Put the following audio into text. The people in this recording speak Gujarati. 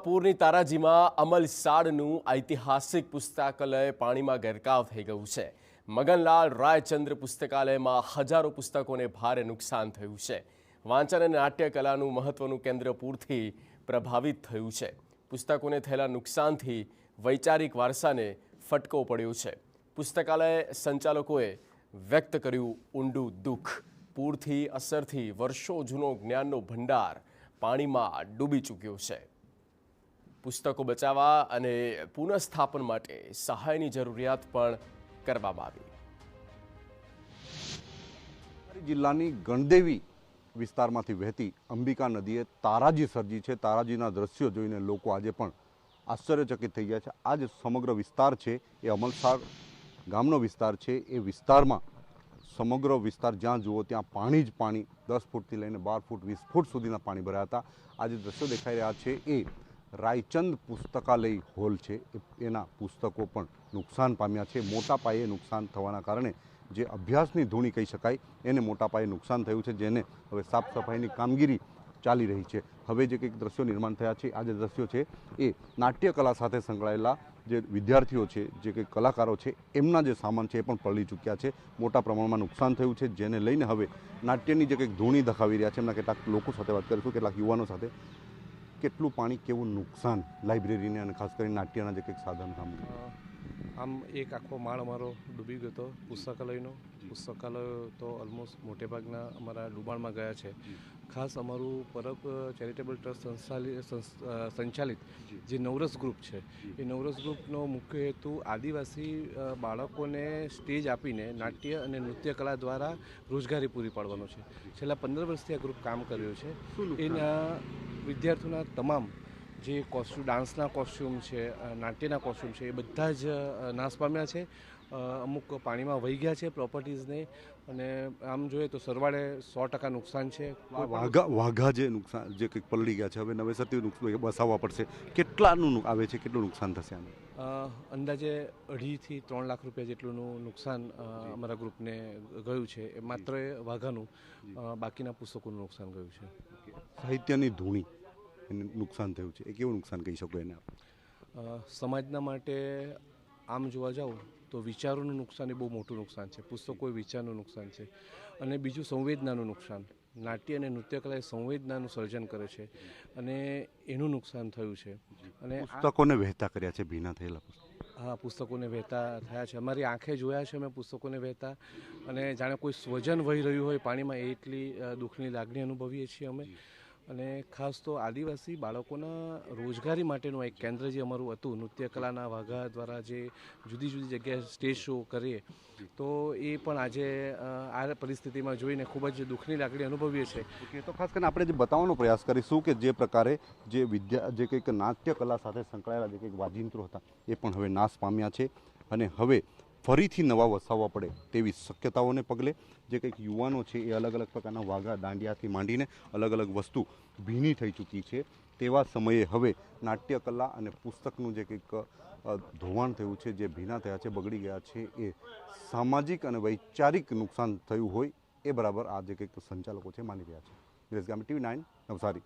પૂરની તારાજીમાં અમલસાડનું ઐતિહાસિક પુસ્તકાલય પાણીમાં ગરકાવ થઈ ગયું છે। મગનલાલ રાયચંદ્ર પુસ્તકાલયમાં હજારો પુસ્તકોને ભારે નુકસાન થયું છે। વાંચન અને નાટ્ય કલાનું મહત્વનું કેન્દ્ર પૂરથી પ્રભાવિત થયું છે। પુસ્તકોને થયેલા નુકસાનથી વૈચારિક વારસાને ફટકો પડ્યો છે। પુસ્તકાલય સંચાલકોએ વ્યક્ત કર્યું ઊંડું દુઃખ। પૂરથી અસરથી વર્ષો જૂનો જ્ઞાનનો ભંડાર પાણીમાં ડૂબી ચૂક્યો છે। પુસ્તકો બચાવવા અને પુનઃસ્થાપન માટે સહાયની જરૂરિયાત પણ કરવામાં આવી। જિલ્લાની ગણદેવી વિસ્તારમાંથી વહેતી અંબિકા નદીએ તારાજી સર્જી છે। તારાજીના દ્રશ્યો જોઈને લોકો આજે પણ આશ્ચર્યચકિત થઈ ગયા છે। આ જે સમગ્ર વિસ્તાર છે એ અમલસાડ ગામનો વિસ્તાર છે। એ વિસ્તારમાં સમગ્ર વિસ્તાર જ્યાં જુઓ ત્યાં પાણી જ પાણી, 10 ફૂટથી લઈને 12 ફૂટ 20 ફૂટ સુધીના પાણી ભરાયા હતા। આ જે દ્રશ્યો દેખાઈ રહ્યા છે એ રાયચંદ પુસ્તકાલય હોલ છે। એના પુસ્તકો પણ નુકસાન પામ્યા છે। મોટા પાયે નુકસાન થવાના કારણે જે અભ્યાસની ધૂણી કહી શકાય એને મોટા પાયે નુકસાન થયું છે, જેને હવે સાફ સફાઈની કામગીરી ચાલી રહી છે। હવે જે કંઈક દ્રશ્યો નિર્માણ થયા છે, આ જે દ્રશ્યો છે એ નાટ્ય કલા સાથે સંકળાયેલા જે વિદ્યાર્થીઓ છે, જે કંઈક કલાકારો છે, એમના જે સામાન છે એ પણ પલળી ચૂક્યા છે। મોટા પ્રમાણમાં નુકસાન થયું છે, જેને લઈને હવે નાટ્યની જે કંઈક ધૂણી દખાવી રહ્યા છે, એમના કેટલાક લોકો સાથે વાત કરીશું, કેટલાક યુવાનો સાથે। કેટલું પાણી, કેવું નુકસાન લાઇબ્રેરીને અને ખાસ કરીને નાટ્યના જે કંઈક સાધન સામગ્રી? આમ એક આખો માળ અમારો ડૂબી ગયો હતો પુસ્તકાલયનો। પુસ્તકાલયો તો ઓલમોસ્ટ મોટે ભાગના અમારા ડૂબાણમાં ગયા છે। ખાસ અમારું પરબ ચેરિટેબલ ટ્રસ્ટ સંચાલિત જે નવરસ ગ્રુપ છે, એ નવરસ ગ્રુપનો મુખ્ય હેતુ આદિવાસી બાળકોને સ્ટેજ આપીને નાટ્ય અને નૃત્ય કલા દ્વારા રોજગારી પૂરી પાડવાનો છે। છેલ્લા 15 વર્ષથી આ ગ્રુપ કામ કર્યો છે। એના વિદ્યાર્થીઓના તમામ જે કોસ્ટ્યુમ, ડાન્સના કોસ્ટ્યુમ છે, નાટ્યના કોસ્ટ્યુમ છે, એ બધા જ નાશ પામ્યા છે। અમુક પાણીમાં વહી ગયા છે પ્રોપર્ટીઝને, અને આમ જોઈએ તો સરવાળે 100% નુકસાન છે। વાઘા જે નુકસાન જે કંઈક પલળી ગયા છે, હવે નવેસરથી બસાવવા પડશે। કેટલાનું આવે છે, કેટલું નુકસાન થશે આનું? અંદાજે 2.5 થી 3 લાખ રૂપિયા જેટલું નુકસાન અમારા ગ્રુપને ગયું છે। એ માત્ર વાઘાનું, બાકીના પુસ્તકોનું નુકસાન ગયું છે। સાહિત્યની ધૂણી એને નુકસાન થયું છે, એ કેવું નુકસાન કહી શકો એને? સમાજના માટે આમ જોવા જાવ તો વિચારોનું નુકસાન એ બહુ મોટું નુકસાન છે। પુસ્તકો એ વિચારનું નુકસાન છે, અને બીજું સંવેદનાનું નુકસાન। નાટ્ય અને નૃત્યકલા એ સંવેદનાનું સર્જન કરે છે, અને એનું નુકસાન થયું છે। અને પુસ્તકોને વહેતા કર્યા છે, ભીના થયેલા હા, પુસ્તકોને વહેતા થયા છે। અમારી આંખે જોયા છે અમે પુસ્તકોને વહેતા, અને જાણે કોઈ સ્વજન વહી રહ્યું હોય પાણીમાં, એટલી દુઃખની લાગણી અનુભવીએ છીએ અમે। અને ખાસ તો આદિવાસી બાળકોના રોજગારી માટેનું એક કેન્દ્ર જે અમારું હતું, નૃત્ય કલાના વાઘા દ્વારા જે જુદી જુદી જગ્યાએ સ્ટેજ શો કરીએ, તો એ પણ આજે આ પરિસ્થિતિમાં જોઈને ખૂબ જ દુઃખની લાગણી અનુભવીએ છીએ। તો ખાસ કરીને આપણે જે બતાવવાનો પ્રયાસ કરીશું કે જે પ્રકારે જે કંઈક નાટ્ય કલા સાથે સંકળાયેલા જે કંઈક વાજિંત્રો હતા એ પણ હવે નાશ પામ્યા છે, અને હવે ફરીથી નવા વસાવવા પડે તેવી શક્યતાઓને પગલે જે કંઈક યુવાનો છે એ અલગ અલગ પ્રકારના વાઘા, દાંડિયાથી માંડીને અલગ અલગ વસ્તુ ભીની થઈ ચૂકી છે। તેવા સમયે હવે નાટ્ય કલા અને પુસ્તકનું જે કંઈક ધોવાણ થયું છે, જે ભીના થયા છે, બગડી ગયા છે, એ સામાજિક અને વૈચારિક નુકસાન થયું હોય એ બરાબર આ જે કંઈક સંચાલકો છે માની રહ્યા છે। નિલેશ ગામી, TV9 નવસારી।